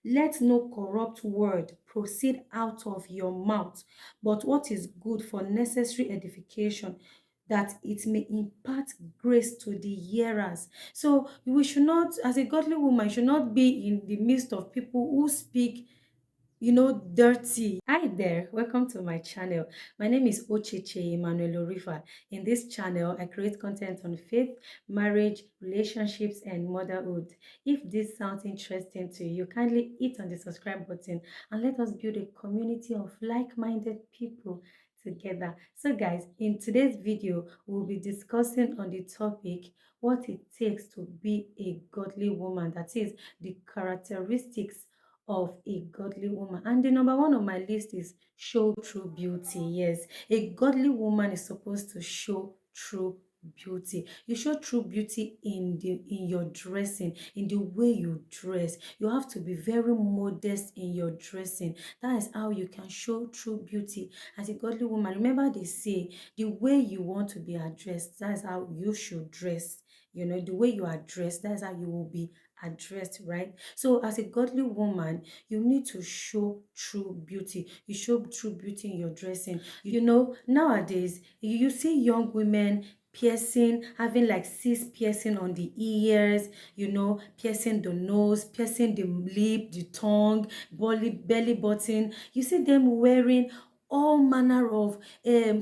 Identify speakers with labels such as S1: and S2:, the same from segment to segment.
S1: Let no corrupt word proceed out of your mouth, but what is good for necessary edification, that it may impart grace to the hearers. So we should not, as a godly woman, should not be in the midst of people who speak dirty. Hi there, welcome to my channel. My name is Ocheche Emmanuel Orifa. In this channel, I create content on faith, marriage, relationships, and motherhood. If this sounds interesting to you, kindly hit on the subscribe button and let us build a community of like-minded people together. So guys, in today's video, we'll be discussing on the topic what it takes to be a godly woman. That is the characteristics of a godly woman. And the number one on my list is show true beauty. Yes, a godly woman is supposed to show true beauty. You show true beauty in your dressing, in the way you dress. You have to be very modest in your dressing. That is how you can show true beauty as a godly woman. Remember, they say the way you want to be addressed, that's how you should dress. The way you are dressed, that's how you will be addressed, right? So as a godly woman, you need to show true beauty. You show true beauty in your dressing. Nowadays you see young women piercing, having like 6 piercing on the ears, piercing the nose, piercing the lip, the tongue, belly button. You see them wearing all manner of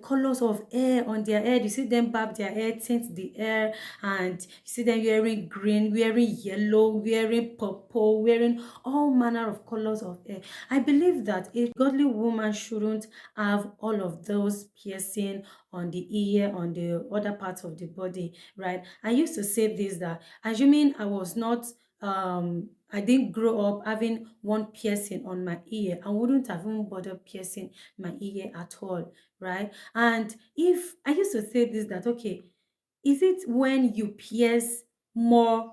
S1: colors of hair on their head. You see them barb their hair, tint the hair, and you see them wearing green, wearing yellow, wearing purple, wearing all manner of colors of hair. I believe that a godly woman shouldn't have all of those piercing on the ear, on the other parts of the body, right? I used to say this, that assuming I didn't grow up having one piercing on my ear, I wouldn't have even bothered piercing my ear at all, right? And if I used to say this, that okay, is it when you pierce more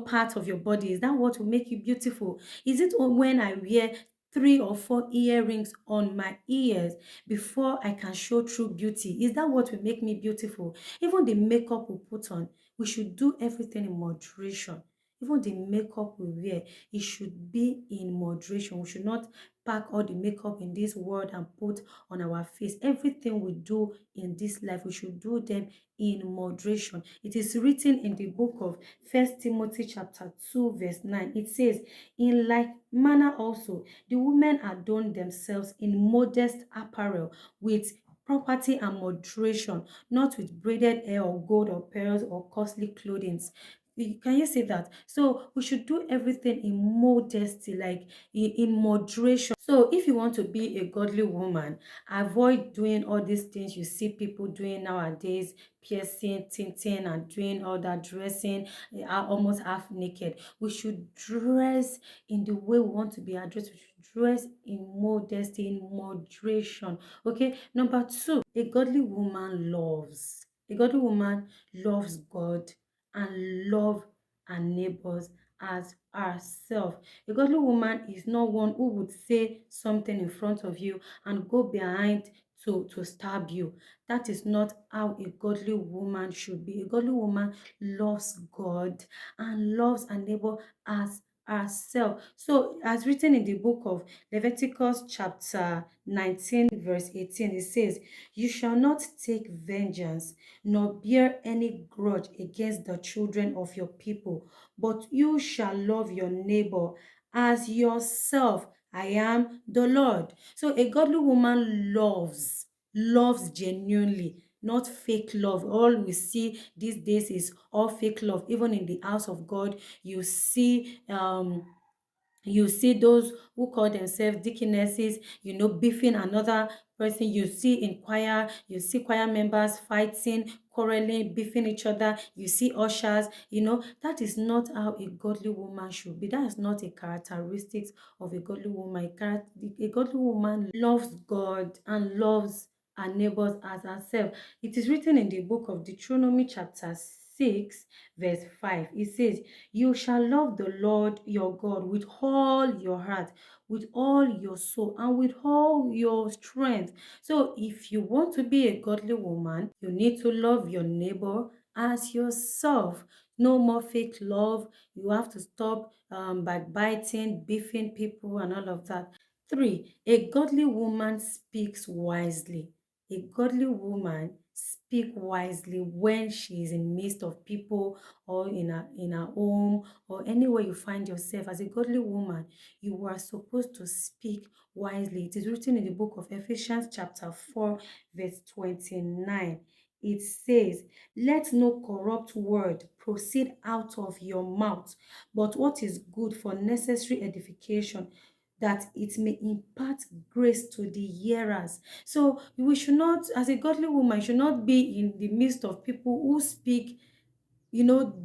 S1: part of your body, is that what will make you beautiful? Is it when I wear 3 or 4 earrings on my ears before I can show true beauty? Is that what will make me beautiful? Even the makeup we put on, we should do everything in moderation. Even the makeup we wear, it should be in moderation. We should not pack all the makeup in this world and put on our face. Everything we do in this life, we should do them in moderation. It is written in the book of 1 Timothy chapter 2 verse 9. It says, in like manner also, the women adorn themselves in modest apparel with property and moderation, not with braided hair or gold or pearls or costly clothing. Can you see that? So we should do everything in modesty, like in moderation. So if you want to be a godly woman, avoid doing all these things you see people doing nowadays, piercing, tinting, and doing all that dressing, almost half naked. We should dress in the way we want to be addressed. We should dress in modesty, in moderation. Okay. Number two, a godly woman loves. A godly woman loves God and love her neighbors as herself. A godly woman is not one who would say something in front of you and go behind to stab you. That is not how a godly woman should be. A godly woman loves God and loves her neighbor as herself. So, as written in the book of Leviticus, chapter 19, verse 18, it says, you shall not take vengeance, nor bear any grudge against the children of your people, but you shall love your neighbor as yourself. I am the Lord. So a godly woman loves genuinely, not fake love. All we see these days is all fake love. Even in the house of God, you see those who call themselves deaconesses, beefing another person. You see in choir, you see choir members fighting, quarreling, beefing each other. You see ushers. That is not how a godly woman should be. That is not a characteristic of a godly woman. A godly woman loves God and loves her neighbors as herself. It is written in the book of Deuteronomy chapter 6 verse 5. It says, you shall love the Lord your God with all your heart, with all your soul, and with all your strength. So if you want to be a godly woman, you need to love your neighbor as yourself. No more fake love. You have to stop backbiting, beefing people, and all of that. Three, a godly woman speaks wisely. A godly woman speak wisely when she is in midst of people or in her home or anywhere you find yourself. As a godly woman, you are supposed to speak wisely. It is written in the book of Ephesians chapter 4 verse 29. It says, let no corrupt word proceed out of your mouth, but what is good for necessary edification, that it may impart grace to the hearers. So we should not, as a godly woman, should not be in the midst of people who speak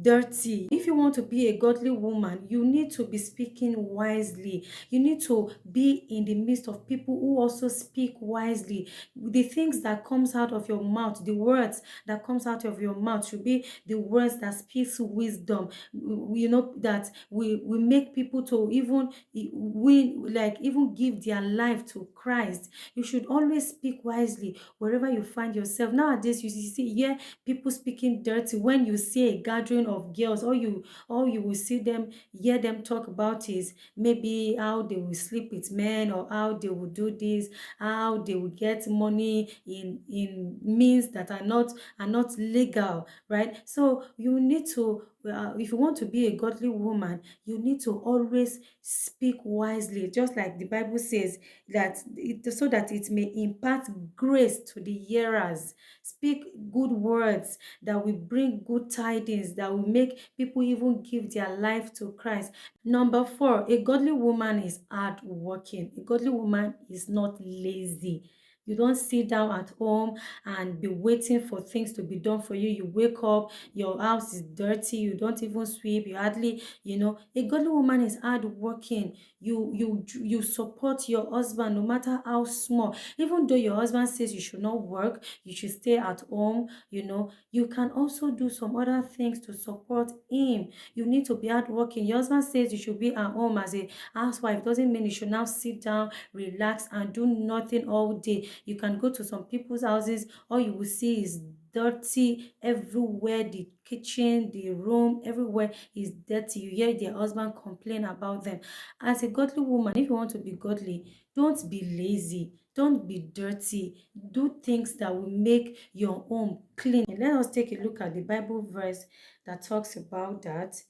S1: dirty. If you want to be a godly woman, you need to be speaking wisely. You need to be in the midst of people who also speak wisely. The things that comes out of your mouth, the words that comes out of your mouth should be the words that speaks wisdom. That we make people to even even give their life to Christ. You should always speak wisely wherever you find yourself. Nowadays, you see, yeah, people speaking dirty. When you see a gathering of girls, all you will see them, hear them talk about is maybe how they will sleep with men, or how they will do this, how they will get money in means that are not legal, right? So you need to, if you want to be a godly woman, you need to always speak wisely, just like the Bible says, so that it may impart grace to the hearers. Speak good words that will bring good tidings, that will make people even give their life to Christ. Number four, a godly woman is hardworking. A godly woman is not lazy. You don't sit down at home and be waiting for things to be done for you. You wake up, your house is dirty, you don't even sweep, you hardly, a godly woman is hardworking. You support your husband no matter how small. Even though your husband says you should not work, you should stay at home, you can also do some other things to support him. You need to be hardworking. Your husband says you should be at home as a housewife. Doesn't mean you should now sit down, relax, and do nothing all day. You can go to some people's houses, all you will see is dirty everywhere. The kitchen, the room, everywhere is dirty. You hear their husband complain about them. As a godly woman, if you want to be godly, don't be lazy, don't be dirty. Do things that will make your home clean. Let us take a look at the Bible verse that talks about that.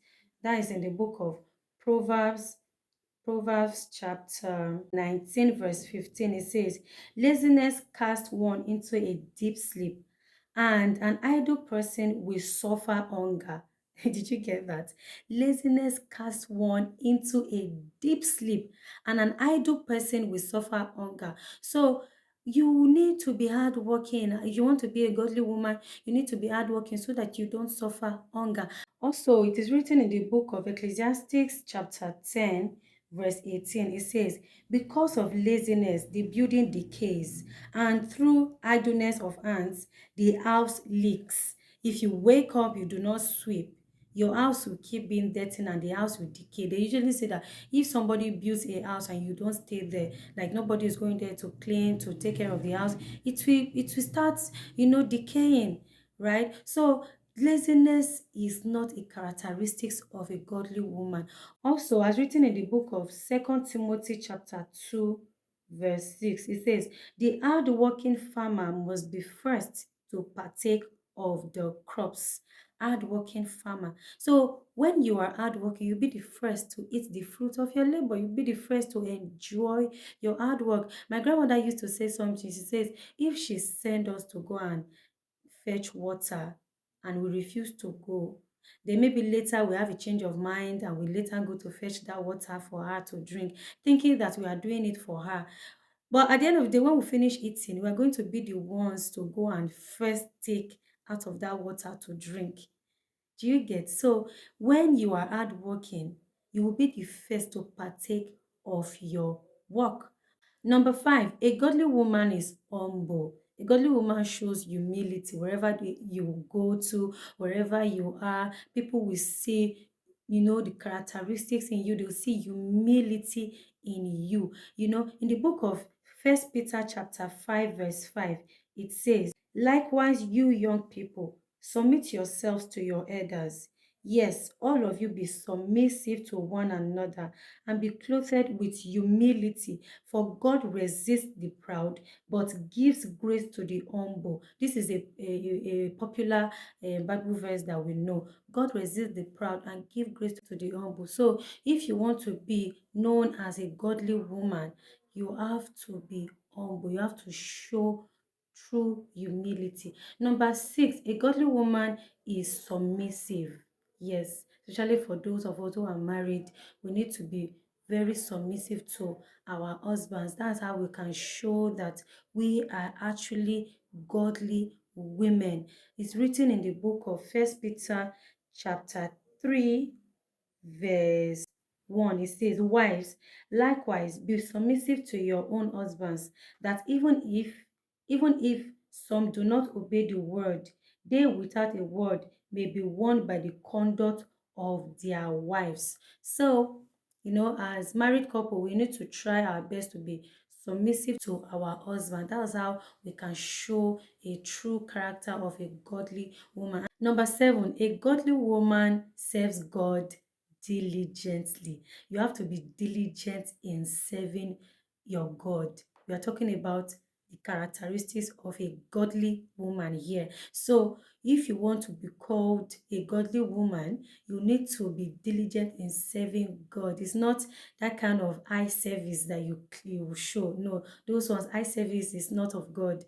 S1: That is in the book of Proverbs. Proverbs chapter 19 verse 15. It says, laziness casts one into a deep sleep, and an idle person will suffer hunger. Did you get that? Laziness casts one into a deep sleep, and an idle person will suffer hunger. So you need to be hardworking. If you want to be a godly woman, you need to be hardworking so that you don't suffer hunger. Also, it is written in the book of Ecclesiastes, chapter 10, verse 18. It says, because of laziness, the building decays, and through idleness of hands, the house leaks. If you wake up, you do not sweep, your house will keep being dirty and the house will decay. They usually say that if somebody builds a house and you don't stay there, like nobody is going there to clean, to take care of the house, it will start, decaying, right? So laziness is not a characteristics of a godly woman. Also, as written in the book of Second Timothy chapter 2, verse 6, it says, the hardworking farmer must be first to partake of the crops. Hardworking farmer. So when you are hardworking, you'll be the first to eat the fruit of your labor. You'll be the first to enjoy your hard work. My grandmother used to say something. She says, if she send us to go and fetch water and we refuse to go, then maybe later we have a change of mind and we later go to fetch that water for her to drink, thinking that we are doing it for her. But at the end of the day, when we finish eating, we are going to be the ones to go and first take out of that water to drink. Do you get? So when you are hardworking, you will be the first to partake of your work. Number five, a godly woman is humble. A godly woman shows humility wherever you go to, wherever you are. People will see, the characteristics in you. They'll see humility in you. In the book of First Peter chapter 5, verse 5, it says, likewise, you young people, submit yourselves to your elders. Yes, all of you be submissive to one another and be clothed with humility. For God resists the proud, but gives grace to the humble. This is a popular Bible verse that we know. God resists the proud and give grace to the humble. So if you want to be known as a godly woman, you have to be humble. You have to show true humility. Number six, a godly woman is submissive. Yes, especially for those of us who are married, we need to be very submissive to our husbands. That's how we can show that we are actually godly women. It's written in the book of First Peter chapter 3 verse 1. It says, wives, likewise be submissive to your own husbands, that even if some do not obey the word, they without a word may be won by the conduct of their wives. So, as married couple, we need to try our best to be submissive to our husband. That's how we can show a true character of a godly woman. Number seven, a godly woman serves God diligently. You have to be diligent in serving your God. We are talking about the characteristics of a godly woman here. So, if you want to be called a godly woman, you need to be diligent in serving God. It's not that kind of eye service that you show. No, those ones, eye service is not of God.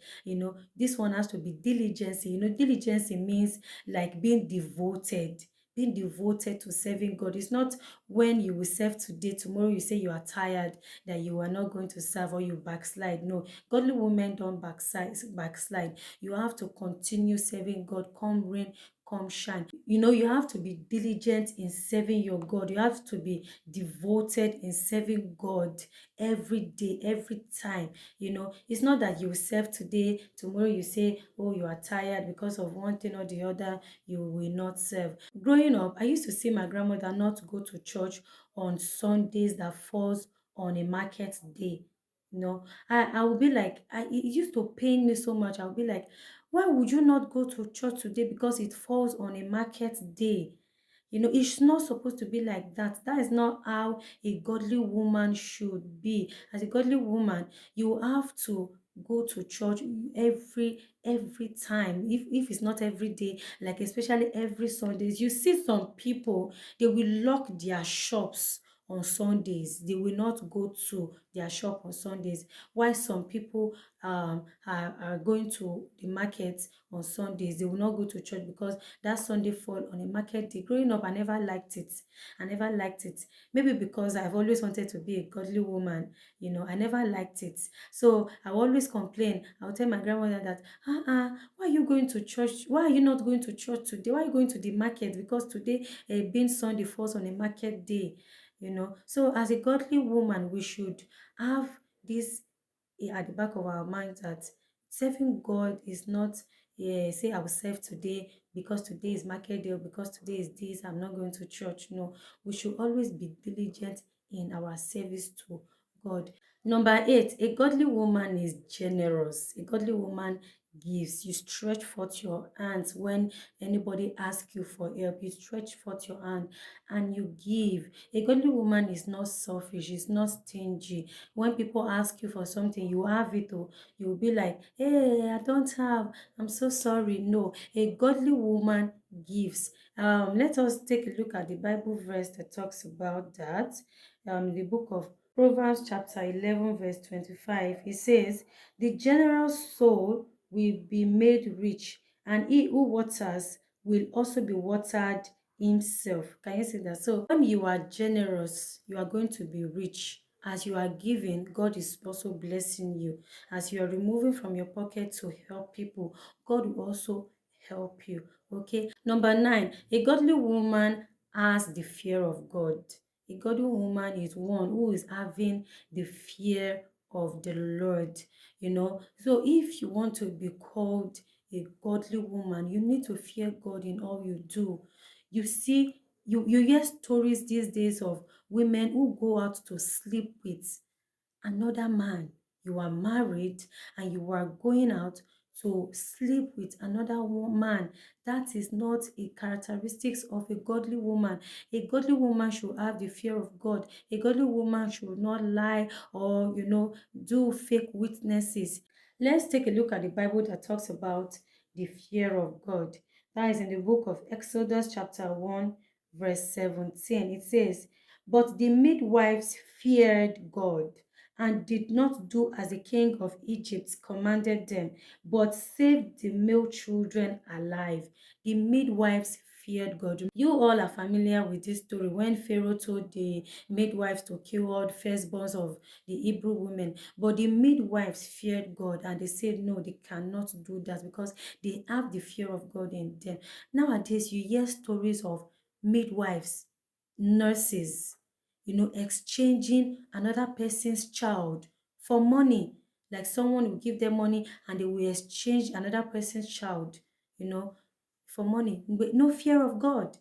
S1: This one has to be diligence. Diligence means like being devoted to serving God. It's not when you will serve today, tomorrow you say you are tired, that you are not going to serve or you backslide. No, godly women don't backslide. You have to continue serving God, come rain, come shine. You have to be diligent in serving your God. You have to be devoted in serving God every day, every time. It's not that you serve today, tomorrow you say, oh, you are tired because of one thing or the other, you will not serve. Growing up, I used to see my grandmother not go to church on Sundays that falls on a market day. I would be like, it used to pain me so much. I would be like, why would you not go to church today because it falls on a market day? It's not supposed to be like that. That is not how a godly woman should be. As a godly woman, you have to go to church every time. If it's not every day, like especially every Sundays. You see some people, they will lock their shops on Sundays. They will not go to their shop on Sundays. While some people are going to the market on Sundays, they will not go to church because that Sunday fall on a market day. Growing up, I never liked it. I never liked it. Maybe because I've always wanted to be a godly woman. I never liked it. So I will always complain. I'll tell my grandmother that, why are you going to church? Why are you not going to church today? Why are you going to the market? Because today, being Sunday falls on a market day. So as a godly woman, we should have this at the back of our minds that serving God is not, say I will serve today because today is market day or because today is this, I'm not going to church. No, we should always be diligent in our service to God. Number eight, a godly woman is generous. A godly woman gives. You stretch forth your hands when anybody asks you for help. You stretch forth your hand and you give. A godly woman is not selfish, is not stingy. When people ask you for something, you have it, or you'll be like, hey, I don't have, I'm so sorry. No, a godly woman gives. Let us take a look at the Bible verse that talks about that. The book of Proverbs chapter 11 verse 25, it says, the generous soul will be made rich, and he who waters will also be watered himself. Can you see that? So when you are generous, you are going to be rich. As you are giving, God is also blessing you. As you are removing from your pocket to help people, God will also help you. Okay. Number nine, a godly woman has the fear of God. A godly woman is one who is having the fear of the Lord. So if you want to be called a godly woman, you need to fear God in all you do. You see, you hear stories these days of women who go out to sleep with another man. You are married and you are going out to sleep with another woman. That is not a characteristics of a godly woman. A godly woman should have the fear of God. A godly woman should not lie or, do fake witnesses. Let's take a look at the Bible that talks about the fear of God. That is in the book of Exodus, chapter 1, verse 17. It says, "But the midwives feared God and did not do as the king of Egypt commanded them, but saved the male children alive." The midwives feared God. You all are familiar with this story when Pharaoh told the midwives to kill all the firstborns of the Hebrew women. But the midwives feared God and they said, no, they cannot do that because they have the fear of God in them. Nowadays, you hear stories of midwives, nurses, exchanging another person's child for money. Like someone will give them money and they will exchange another person's child, you know, for money. But no fear of God.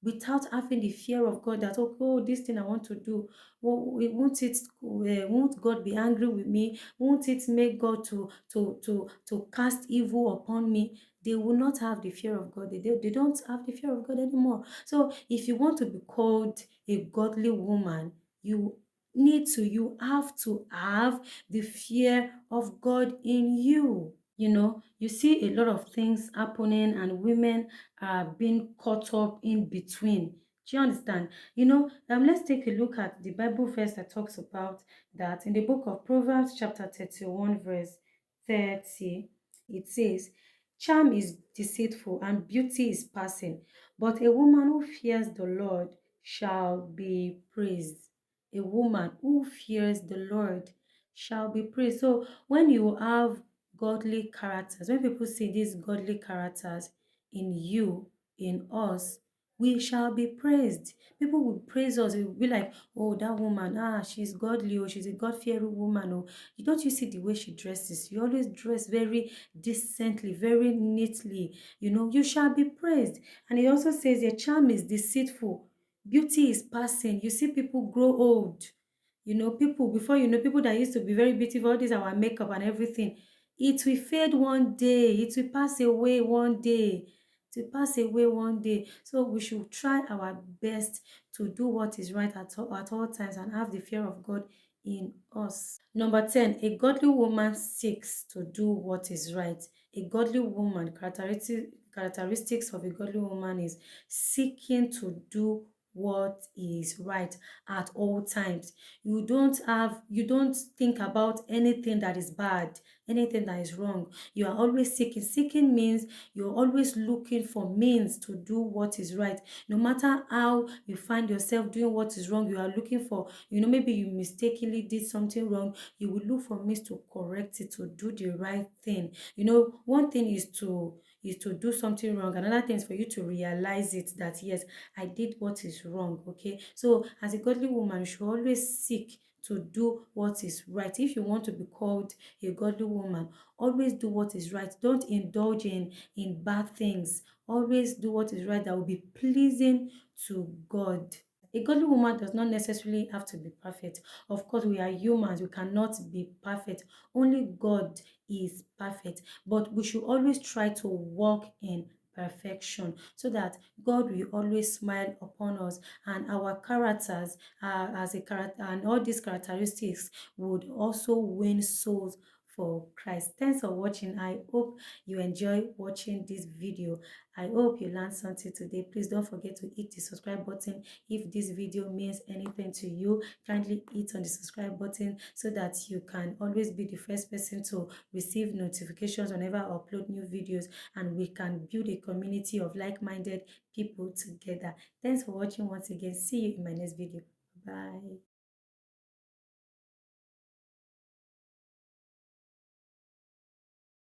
S1: Without having the fear of God that, oh, this thing I want to do, won't God be angry with me? Won't it make God to cast evil upon me? They will not have the fear of God. They don't have the fear of God anymore. So if you want to be called a godly woman, you have to have the fear of God in you. You see a lot of things happening and women are being caught up in between. Do you understand? Let's take a look at the Bible verse that talks about that in the book of Proverbs, chapter 31, verse 30. It says, "Charm is deceitful and beauty is passing, but a woman who fears the Lord shall be praised." A woman who fears the Lord shall be praised. So when you have godly characters, when people see these godly characters in you, in us, we shall be praised. People will praise us. It will be like, oh, that woman, she's godly, or she's a God-fearing woman. Or don't you see the way she dresses? You always dress very decently, very neatly. You shall be praised. And it also says your charm is deceitful. Beauty is passing. You see people grow old. People, before people that used to be very beautiful, all this our makeup and everything, it will fade one day. It will pass away one day. It will pass away one day. So we should try our best to do what is right at all times and have the fear of God in us. Number 10, a godly woman seeks to do what is right. A godly woman, characteristics of a godly woman is seeking to do what is right at all times. You don't think about anything that is bad, anything that is wrong. You are always seeking. Seeking means you're always looking for means to do what is right. No matter how you find yourself doing what is wrong, you are looking for, maybe you mistakenly did something wrong, you will look for means to correct it, to do the right thing. One thing is to do something wrong. Another thing is for you to realize it, that yes, I did what is wrong. Okay, so as a godly woman, you should always seek to do what is right. If you want to be called a godly woman, always do what is right. Don't indulge in bad things. Always do what is right that will be pleasing to God. A godly woman does not necessarily have to be perfect. Of course, we are humans. We cannot be perfect. Only God is perfect. But we should always try to walk in perfection so that God will always smile upon us, and our characters as a character and all these characteristics would also win souls for Christ. Thanks for watching. I hope you enjoy watching this video. I hope you learned something today. Please don't forget to hit the subscribe button. If this video means anything to you, kindly hit on the subscribe button so that you can always be the first person to receive notifications whenever I upload new videos, and we can build a community of like-minded people together. Thanks for watching once again. See you in my next video. Bye.